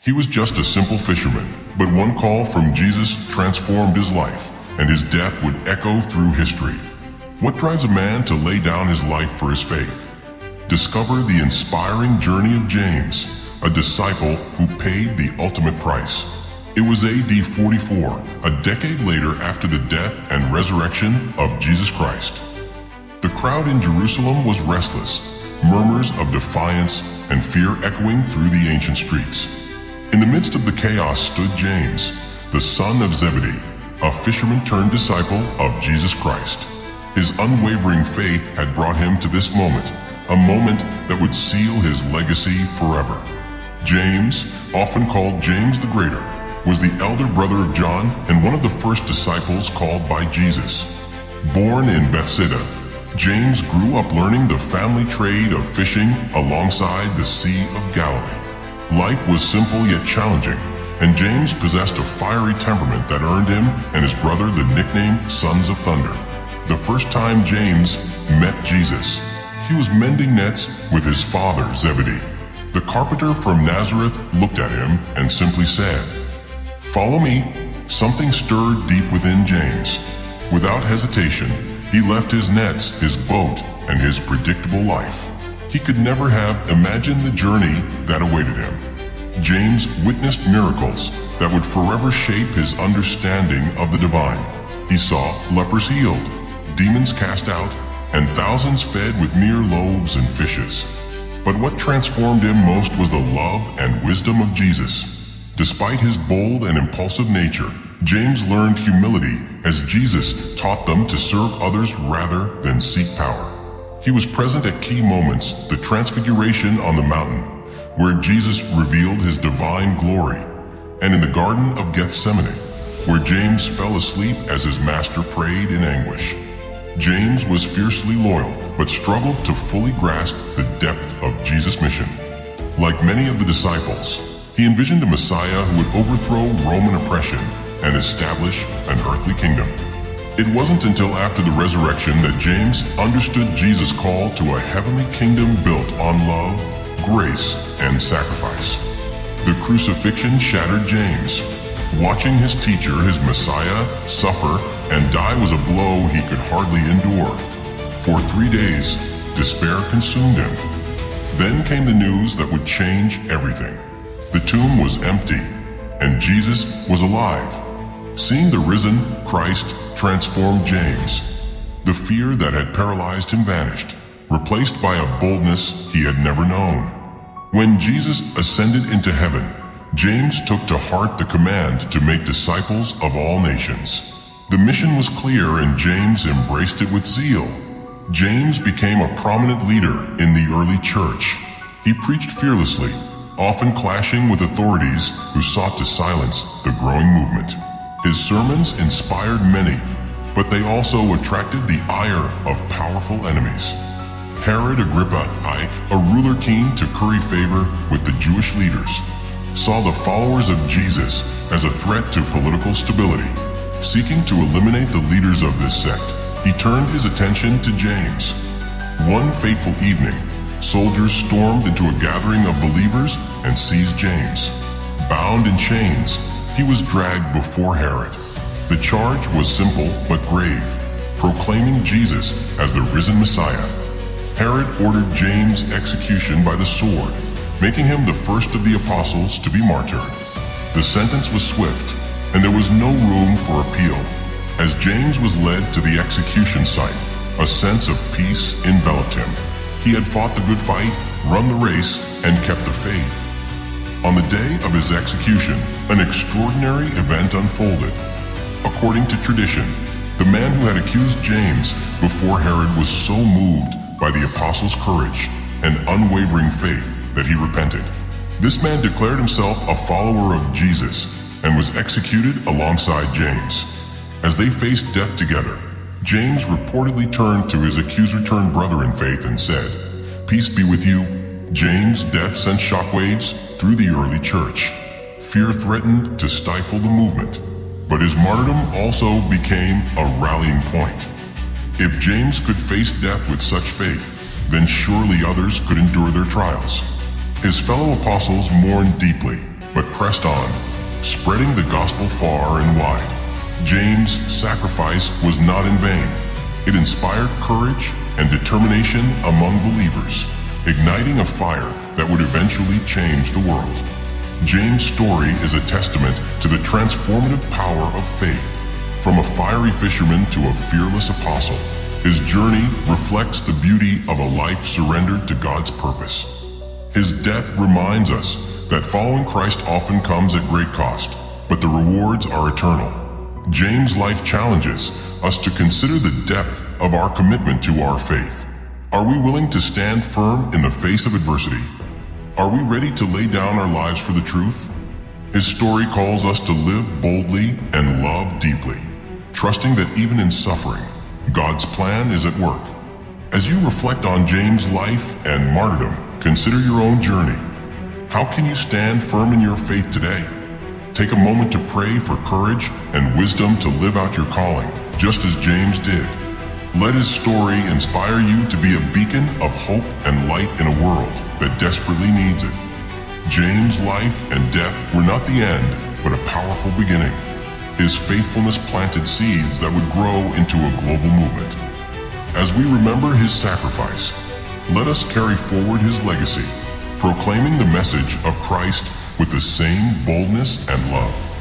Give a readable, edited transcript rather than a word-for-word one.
He was just a simple fisherman, but one call from Jesus transformed his life, and his death would echo through history. What drives a man to lay down his life for his faith? Discover the inspiring journey of James, a disciple who paid the ultimate price. It was AD 44, a decade later after the death and resurrection of Jesus Christ. The crowd in Jerusalem was restless, murmurs of defiance and fear echoing through the ancient streets. In the midst of the chaos stood James, the son of Zebedee, a fisherman-turned-disciple of Jesus Christ. His unwavering faith had brought him to this moment, a moment that would seal his legacy forever. James, often called James the Greater, was the elder brother of John and one of the first disciples called by Jesus. Born in Bethsaida, James grew up learning the family trade of fishing alongside the Sea of Galilee. Life was simple yet challenging, and James possessed a fiery temperament that earned him and his brother the nickname Sons of Thunder. The first time James met Jesus, he was mending nets with his father Zebedee. The carpenter from Nazareth looked at him and simply said, "Follow me." Something stirred deep within James. Without hesitation, he left his nets, his boat, and his predictable life. He could never have imagined the journey that awaited him. James witnessed miracles that would forever shape his understanding of the divine. He saw lepers healed, demons cast out, and thousands fed with mere loaves and fishes. But what transformed him most was the love and wisdom of Jesus. Despite his bold and impulsive nature, James learned humility as Jesus taught them to serve others rather than seek power. He was present at key moments, the transfiguration on the mountain, where Jesus revealed his divine glory, and in the Garden of Gethsemane, where James fell asleep as his master prayed in anguish. James was fiercely loyal, but struggled to fully grasp the depth of Jesus' mission. Like many of the disciples, he envisioned a Messiah who would overthrow Roman oppression and establish an earthly kingdom. It wasn't until after the resurrection that James understood Jesus' call to a heavenly kingdom built on love, grace, and sacrifice. The crucifixion shattered James. Watching his teacher, his Messiah, suffer and die was a blow he could hardly endure. For 3 days, despair consumed him. Then came the news that would change everything. The tomb was empty, and Jesus was alive. Seeing the risen Christ transformed James. The fear that had paralyzed him vanished, replaced by a boldness he had never known. When Jesus ascended into heaven, James took to heart the command to make disciples of all nations. The mission was clear, and James embraced it with zeal. James became a prominent leader in the early church. He preached fearlessly, often clashing with authorities who sought to silence the growing movement. His sermons inspired many, but they also attracted the ire of powerful enemies. Herod Agrippa I, a ruler keen to curry favor with the Jewish leaders, saw the followers of Jesus as a threat to political stability. Seeking to eliminate the leaders of this sect, he turned his attention to James. One fateful evening, soldiers stormed into a gathering of believers and seized James. Bound in chains, he was dragged before Herod. The charge was simple but grave, proclaiming Jesus as the risen Messiah. Herod ordered James' execution by the sword, making him the first of the apostles to be martyred. The sentence was swift, and there was no room for appeal. As James was led to the execution site, a sense of peace enveloped him. He had fought the good fight, run the race, and kept the faith. On the day of his execution, an extraordinary event unfolded. According to tradition, the man who had accused James before Herod was so moved by the apostles' courage and unwavering faith that he repented. This man declared himself a follower of Jesus and was executed alongside James. As they faced death together, James reportedly turned to his accuser-turned-brother in faith and said, "Peace be with you." James' death sent shockwaves through the early church. Fear threatened to stifle the movement, but his martyrdom also became a rallying point. If James could face death with such faith, then surely others could endure their trials. His fellow apostles mourned deeply, but pressed on, spreading the gospel far and wide. James' sacrifice was not in vain. It inspired courage and determination among believers, igniting a fire that would eventually change the world. James' story is a testament to the transformative power of faith. From a fiery fisherman to a fearless apostle, his journey reflects the beauty of a life surrendered to God's purpose. His death reminds us that following Christ often comes at great cost, but the rewards are eternal. James' life challenges us to consider the depth of our commitment to our faith. Are we willing to stand firm in the face of adversity? Are we ready to lay down our lives for the truth? His story calls us to live boldly and love deeply, trusting that even in suffering, God's plan is at work. As you reflect on James' life and martyrdom, consider your own journey. How can you stand firm in your faith today? Take a moment to pray for courage and wisdom to live out your calling, just as James did. Let his story inspire you to be a beacon of hope and light in a world that desperately needs it. James' life and death were not the end, but a powerful beginning. His faithfulness planted seeds that would grow into a global movement. As we remember his sacrifice, let us carry forward his legacy, proclaiming the message of Christ with the same boldness and love.